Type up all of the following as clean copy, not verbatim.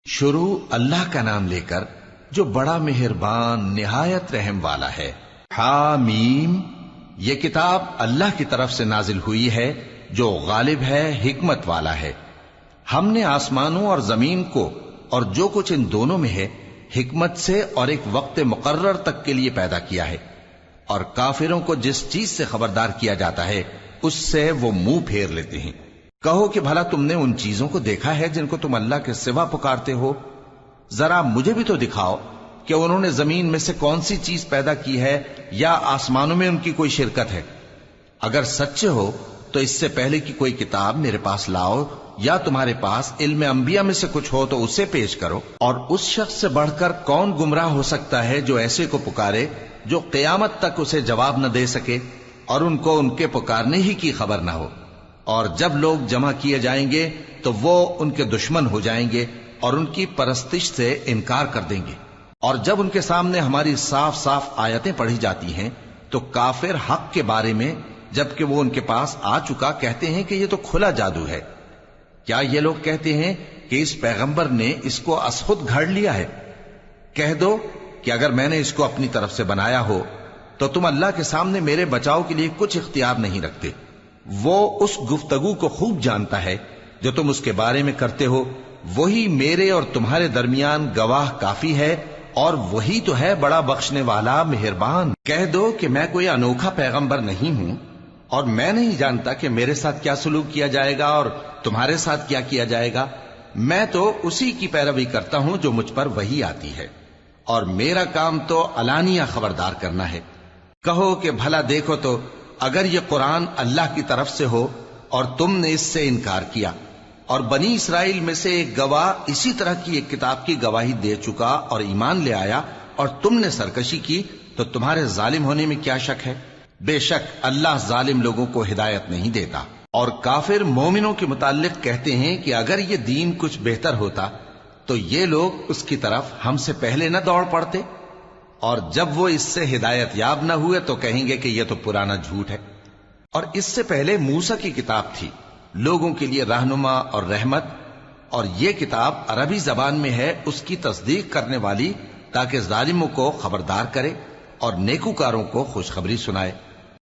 شروع اللہ کا نام لے کر جو بڑا مہربان نہایت رحم والا ہے۔ حامیم، یہ کتاب اللہ کی طرف سے نازل ہوئی ہے جو غالب ہے، حکمت والا ہے۔ ہم نے آسمانوں اور زمین کو اور جو کچھ ان دونوں میں ہے حکمت سے اور ایک وقت مقرر تک کے لیے پیدا کیا ہے، اور کافروں کو جس چیز سے خبردار کیا جاتا ہے اس سے وہ منہ پھیر لیتے ہیں۔ کہو کہ بھلا تم نے ان چیزوں کو دیکھا ہے جن کو تم اللہ کے سوا پکارتے ہو؟ ذرا مجھے بھی تو دکھاؤ کہ انہوں نے زمین میں سے کون سی چیز پیدا کی ہے یا آسمانوں میں ان کی کوئی شرکت ہے؟ اگر سچے ہو تو اس سے پہلے کی کوئی کتاب میرے پاس لاؤ، یا تمہارے پاس علم انبیاء میں سے کچھ ہو تو اسے پیش کرو۔ اور اس شخص سے بڑھ کر کون گمراہ ہو سکتا ہے جو ایسے کو پکارے جو قیامت تک اسے جواب نہ دے سکے اور ان کو ان کے پکارنے ہی کی خبر نہ ہو۔ اور جب لوگ جمع کیے جائیں گے تو وہ ان کے دشمن ہو جائیں گے اور ان کی پرستش سے انکار کر دیں گے۔ اور جب ان کے سامنے ہماری صاف صاف آیتیں پڑھی جاتی ہیں تو کافر حق کے بارے میں جبکہ وہ ان کے پاس آ چکا کہتے ہیں کہ یہ تو کھلا جادو ہے۔ کیا یہ لوگ کہتے ہیں کہ اس پیغمبر نے اس کو از خود گھڑ لیا ہے؟ کہہ دو کہ اگر میں نے اس کو اپنی طرف سے بنایا ہو تو تم اللہ کے سامنے میرے بچاؤ کے لیے کچھ اختیار نہیں رکھتے۔ وہ اس گفتگو کو خوب جانتا ہے جو تم اس کے بارے میں کرتے ہو، وہی میرے اور تمہارے درمیان گواہ کافی ہے، اور وہی تو ہے بڑا بخشنے والا مہربان۔ کہہ دو کہ میں کوئی انوکھا پیغمبر نہیں ہوں، اور میں نہیں جانتا کہ میرے ساتھ کیا سلوک کیا جائے گا اور تمہارے ساتھ کیا کیا جائے گا۔ میں تو اسی کی پیروی کرتا ہوں جو مجھ پر وحی آتی ہے، اور میرا کام تو علانیہ خبردار کرنا ہے۔ کہو کہ بھلا دیکھو تو اگر یہ قرآن اللہ کی طرف سے ہو اور تم نے اس سے انکار کیا، اور بنی اسرائیل میں سے ایک گواہ اسی طرح کی ایک کتاب کی گواہی دے چکا اور ایمان لے آیا، اور تم نے سرکشی کی، تو تمہارے ظالم ہونے میں کیا شک ہے؟ بے شک اللہ ظالم لوگوں کو ہدایت نہیں دیتا۔ اور کافر مومنوں کے متعلق کہتے ہیں کہ اگر یہ دین کچھ بہتر ہوتا تو یہ لوگ اس کی طرف ہم سے پہلے نہ دوڑ پڑتے، اور جب وہ اس سے ہدایت یاب نہ ہوئے تو کہیں گے کہ یہ تو پرانا جھوٹ ہے۔ اور اس سے پہلے موسیٰ کی کتاب تھی، لوگوں کے لیے رہنما اور رحمت، اور یہ کتاب عربی زبان میں ہے اس کی تصدیق کرنے والی، تاکہ ظالموں کو خبردار کرے اور نیکوکاروں کو خوشخبری سنائے۔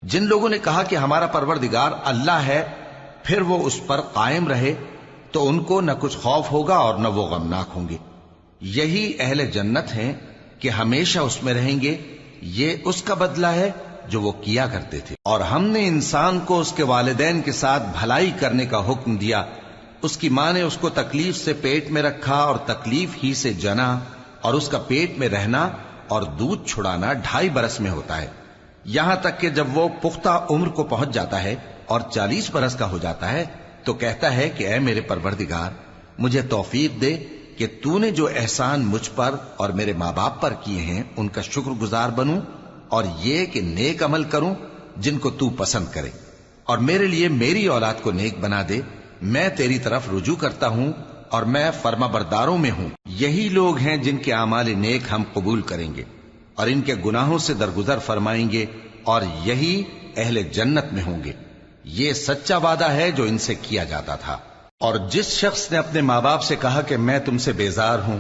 جن لوگوں نے کہا کہ ہمارا پروردگار اللہ ہے، پھر وہ اس پر قائم رہے تو ان کو نہ کچھ خوف ہوگا اور نہ وہ غمناک ہوں گے۔ یہی اہل جنت ہیں کہ ہمیشہ اس میں رہیں گے، یہ اس کا بدلہ ہے جو وہ کیا کرتے تھے۔ اور ہم نے انسان کو اس کے والدین کے ساتھ بھلائی کرنے کا حکم دیا۔ اس کی ماں نے اس کو تکلیف سے پیٹ میں رکھا اور تکلیف ہی سے جنا، اور اس کا پیٹ میں رہنا اور دودھ چھڑانا 2.5 برس میں ہوتا ہے، یہاں تک کہ جب وہ پختہ عمر کو پہنچ جاتا ہے اور 40 برس کا ہو جاتا ہے تو کہتا ہے کہ اے میرے پروردگار، مجھے توفیق دے کہ تو نے جو احسان مجھ پر اور میرے ماں باپ پر کیے ہیں ان کا شکر گزار بنوں، اور یہ کہ نیک عمل کروں جن کو تو پسند کرے، اور میرے لیے میری اولاد کو نیک بنا دے۔ میں تیری طرف رجوع کرتا ہوں اور میں فرما برداروں میں ہوں۔ یہی لوگ ہیں جن کے اعمال نیک ہم قبول کریں گے اور ان کے گناہوں سے درگزر فرمائیں گے، اور یہی اہل جنت میں ہوں گے۔ یہ سچا وعدہ ہے جو ان سے کیا جاتا تھا۔ اور جس شخص نے اپنے ماں باپ سے کہا کہ میں تم سے بیزار ہوں،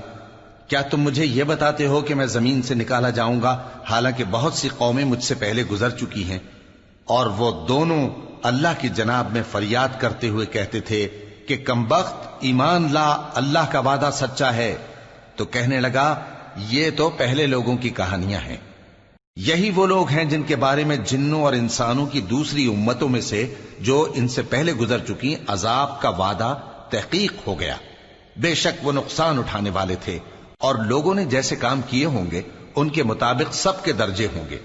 کیا تم مجھے یہ بتاتے ہو کہ میں زمین سے نکالا جاؤں گا، حالانکہ بہت سی قومیں مجھ سے پہلے گزر چکی ہیں؟ اور وہ دونوں اللہ کی جناب میں فریاد کرتے ہوئے کہتے تھے کہ کمبخت، ایمان لا، اللہ کا وعدہ سچا ہے۔ تو کہنے لگا یہ تو پہلے لوگوں کی کہانیاں ہیں۔ یہی وہ لوگ ہیں جن کے بارے میں جنوں اور انسانوں کی دوسری امتوں میں سے جو ان سے پہلے گزر چکی عذاب کا وعدہ تحقیق ہو گیا۔ بے شک وہ نقصان اٹھانے والے تھے، اور لوگوں نے جیسے کام کیے ہوں گے ان کے مطابق سب کے درجے ہوں گے۔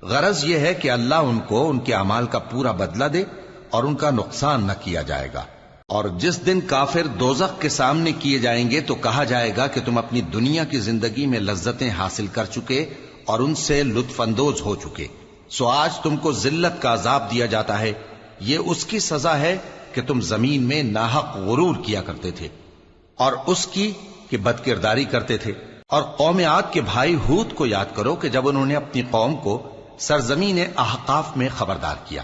غرض یہ ہے کہ اللہ ان کو ان کے اعمال کا پورا بدلہ دے اور ان کا نقصان نہ کیا جائے گا۔ اور جس دن کافر دوزخ کے سامنے کیے جائیں گے تو کہا جائے گا کہ تم اپنی دنیا کی زندگی میں لذتیں حاصل کر چکے اور ان سے لطف اندوز ہو چکے، سو آج تم کو ذلت کا عذاب دیا جاتا ہے۔ یہ اس کی سزا ہے کہ تم زمین میں ناحق غرور کیا کرتے تھے، اور اس کی کہ بد کرداری کرتے تھے۔ اور قوم عاد کے بھائی ہود کو یاد کرو کہ جب انہوں نے اپنی قوم کو سرزمین احقاف میں خبردار کیا،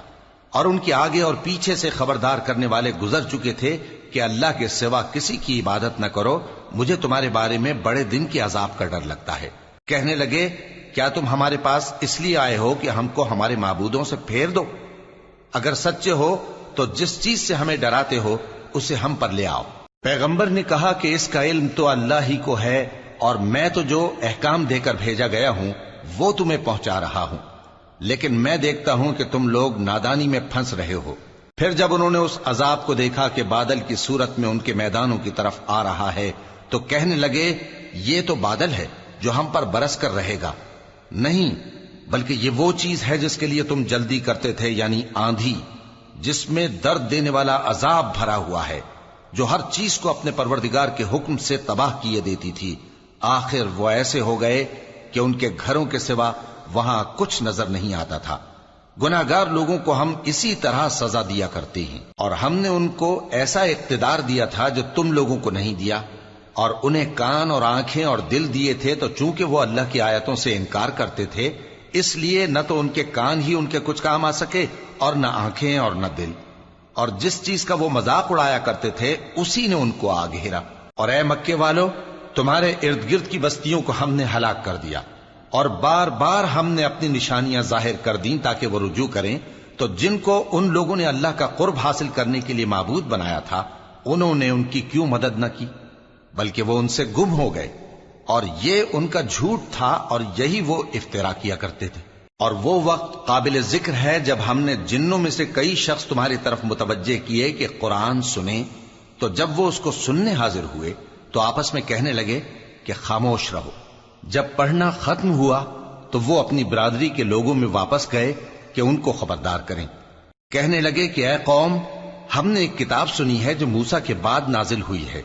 اور ان کے آگے اور پیچھے سے خبردار کرنے والے گزر چکے تھے کہ اللہ کے سوا کسی کی عبادت نہ کرو، مجھے تمہارے بارے میں بڑے دن کے عذاب کا ڈر لگتا ہے۔ کہنے لگے کیا تم ہمارے پاس اس لیے آئے ہو کہ ہم کو ہمارے معبودوں سے پھیر دو؟ اگر سچے ہو تو جس چیز سے ہمیں ڈراتے ہو اسے ہم پر لے آؤ۔ پیغمبر نے کہا کہ اس کا علم تو اللہ ہی کو ہے، اور میں تو جو احکام دے کر بھیجا گیا ہوں وہ تمہیں پہنچا رہا ہوں، لیکن میں دیکھتا ہوں کہ تم لوگ نادانی میں پھنس رہے ہو۔ پھر جب انہوں نے اس عذاب کو دیکھا کہ بادل کی صورت میں ان کے میدانوں کی طرف آ رہا ہے تو کہنے لگے یہ تو بادل ہے جو ہم پر برس کر رہے گا۔ نہیں، بلکہ یہ وہ چیز ہے جس کے لیے تم جلدی کرتے تھے، یعنی آندھی، جس میں درد دینے والا عذاب بھرا ہوا ہے، جو ہر چیز کو اپنے پروردگار کے حکم سے تباہ کیے دیتی تھی۔ آخر وہ ایسے ہو گئے کہ ان کے گھروں کے سوا وہاں کچھ نظر نہیں آتا تھا۔ گناہگار لوگوں کو ہم اسی طرح سزا دیا کرتے ہیں، اور ہم نے ان کو ایسا اقتدار دیا تھا جو تم لوگوں کو نہیں دیا، اور انہیں کان اور آنکھیں اور دل دیے تھے، تو چونکہ وہ اللہ کی آیتوں سے انکار کرتے تھے اس لیے نہ تو ان کے کان ہی ان کے کچھ کام آ سکے اور نہ آنکھیں اور نہ دل، اور جس چیز کا وہ مذاق اڑایا کرتے تھے اسی نے ان کو آ گھیرا۔ اور اے مکے والو، تمہارے ارد گرد کی بستیوں کو ہم نے ہلاک کر دیا، اور بار بار ہم نے اپنی نشانیاں ظاہر کر دیں تاکہ وہ رجوع کریں، تو جن کو ان لوگوں نے اللہ کا قرب حاصل کرنے کے لیے معبود بنایا تھا انہوں نے ان کی کیوں مدد نہ کی، بلکہ وہ ان سے گم ہو گئے، اور یہ ان کا جھوٹ تھا اور یہی وہ افترا کیا کرتے تھے۔ اور وہ وقت قابل ذکر ہے جب ہم نے جنوں میں سے کئی شخص تمہاری طرف متوجہ کیے کہ قرآن سنیں، تو جب وہ اس کو سننے حاضر ہوئے تو آپس میں کہنے لگے کہ خاموش رہو۔ جب پڑھنا ختم ہوا تو وہ اپنی برادری کے لوگوں میں واپس گئے کہ ان کو خبردار کریں۔ کہنے لگے کہ اے قوم، ہم نے ایک کتاب سنی ہے جو موسیٰ کے بعد نازل ہوئی ہے،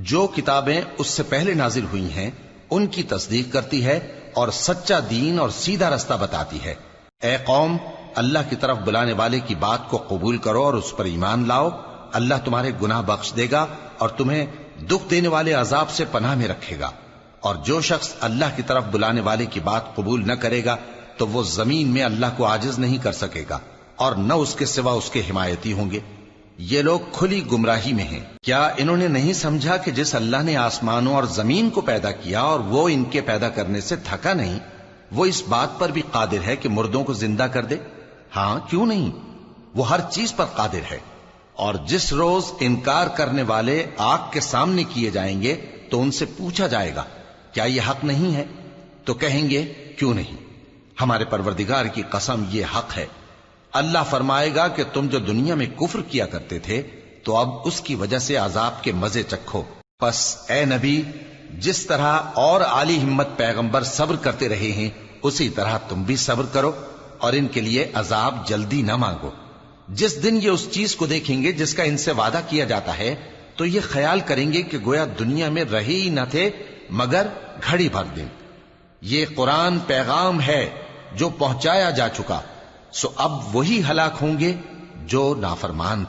جو کتابیں اس سے پہلے نازل ہوئی ہیں ان کی تصدیق کرتی ہے اور سچا دین اور سیدھا رستہ بتاتی ہے۔ اے قوم، اللہ کی طرف بلانے والے کی بات کو قبول کرو اور اس پر ایمان لاؤ، اللہ تمہارے گناہ بخش دے گا اور تمہیں دکھ دینے والے عذاب سے پناہ میں رکھے گا۔ اور جو شخص اللہ کی طرف بلانے والے کی بات قبول نہ کرے گا تو وہ زمین میں اللہ کو عاجز نہیں کر سکے گا، اور نہ اس کے سوا اس کے حمایتی ہوں گے۔ یہ لوگ کھلی گمراہی میں ہیں۔ کیا انہوں نے نہیں سمجھا کہ جس اللہ نے آسمانوں اور زمین کو پیدا کیا اور وہ ان کے پیدا کرنے سے تھکا نہیں، وہ اس بات پر بھی قادر ہے کہ مردوں کو زندہ کر دے؟ ہاں، کیوں نہیں، وہ ہر چیز پر قادر ہے۔ اور جس روز انکار کرنے والے آگ کے سامنے کیے جائیں گے تو ان سے پوچھا جائے گا کیا یہ حق نہیں ہے؟ تو کہیں گے کیوں نہیں، ہمارے پروردگار کی قسم یہ حق ہے۔ اللہ فرمائے گا کہ تم جو دنیا میں کفر کیا کرتے تھے تو اب اس کی وجہ سے عذاب کے مزے چکھو۔ پس اے نبی، جس طرح اور عالی ہمت پیغمبر صبر کرتے رہے ہیں اسی طرح تم بھی صبر کرو، اور ان کے لیے عذاب جلدی نہ مانگو۔ جس دن یہ اس چیز کو دیکھیں گے جس کا ان سے وعدہ کیا جاتا ہے تو یہ خیال کریں گے کہ گویا دنیا میں رہے ہی نہ تھے مگر گھڑی بھر دن۔ یہ قرآن پیغام ہے جو پہنچایا جا چکا، سو اب وہی ہلاک ہوں گے جو نافرمان تھے۔